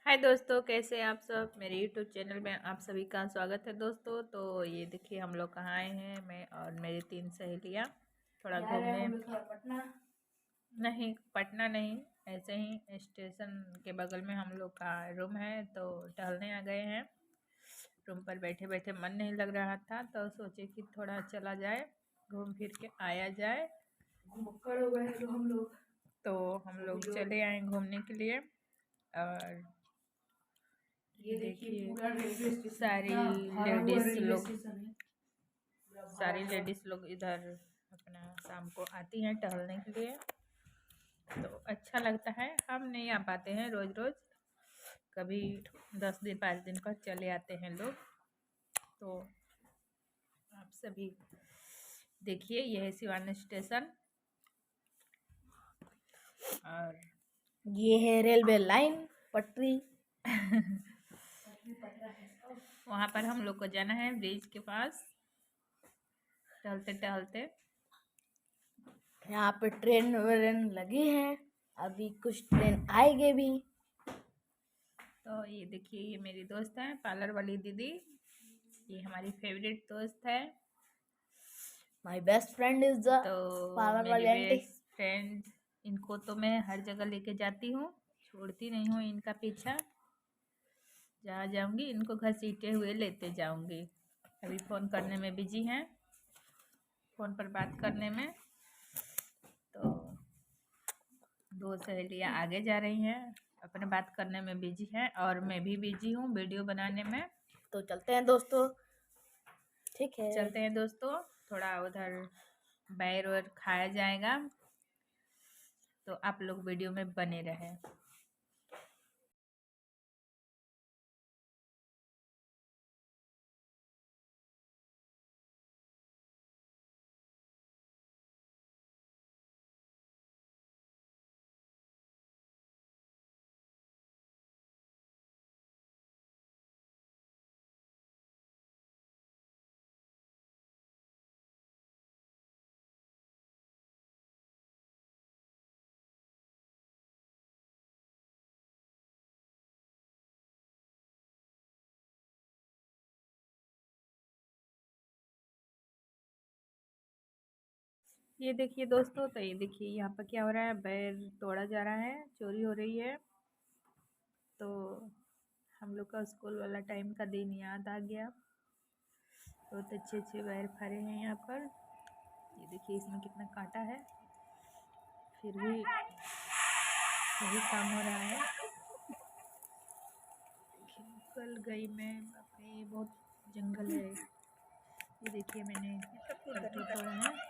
हाय दोस्तों, कैसे हैं आप सब। मेरे यूट्यूब चैनल में आप सभी का स्वागत है दोस्तों। तो ये देखिए हम लोग कहाँ आए हैं, मैं और मेरी 3 सहेलियाँ थोड़ा घूमने। पटना। नहीं, पटना नहीं, ऐसे ही स्टेशन के बगल में हम लोग का रूम है, तो टहलने आ गए हैं। रूम पर बैठे बैठे मन नहीं लग रहा था, तो सोचे कि थोड़ा चला जाए, घूम फिर के आया जाए। घुमक्कड़ हो गए तो हम लोग। तो हम लोग चले आए घूमने के लिए। और ये देखिए पूरा रेलवे स्टेशन सारी इतना भरा हुआ लेडीज रेलवे लोग स्टेशन है। पूरा भरा सारी हुआ। लेडीज लोग इधर अपना शाम को आती हैं टहलने के लिए, तो अच्छा लगता है। हम नहीं आ पाते हैं रोज रोज, कभी 10 दिन 5 दिन पर चले आते हैं लोग। तो आप सभी देखिए, यह है सिवान स्टेशन। और ये है रेलवे लाइन पटरी। वहाँ पर हम लोग को जाना है ब्रिज के पास, टहलते टहलते। यहाँ पे ट्रेन व्रेन लगी है, अभी कुछ ट्रेन आएंगे भी। तो ये देखिए, ये मेरी दोस्त है पार्लर वाली दीदी, ये हमारी फेवरेट दोस्त है। My best friend is the तो पावर मेरी वाली आंटी। बेस्ट फ्रेंड, इनको तो मैं हर जगह लेके जाती हूँ, छोड़ती नहीं हूँ इनका पीछा। जहाँ जाऊँगी इनको घसीटे हुए लेते जाऊँगी। अभी फ़ोन करने में बिजी हैं, फ़ोन पर बात करने में। तो 2 सहेलियाँ आगे जा रही हैं, अपने बात करने में बिजी हैं, और मैं भी बिजी हूँ वीडियो बनाने में। तो चलते हैं दोस्तों, ठीक है। चलते हैं दोस्तों, थोड़ा उधर बैर वैर खाया जाएगा, तो आप लोग वीडियो में बने रहें। ये देखिए दोस्तों, तो ये देखिए यहाँ पर क्या हो रहा है, बैर तोड़ा जा रहा है, चोरी हो रही है। तो हम लोग का स्कूल वाला टाइम का दिन याद आ गया। बहुत अच्छे अच्छे बैर फरे हैं यहाँ पर। ये देखिए इसमें कितना कांटा है, फिर भी यही काम हो रहा है। कल गई मैं, बाप रे बहुत जंगल है। ये देखिए मैंने पत्थर तोड़ा है।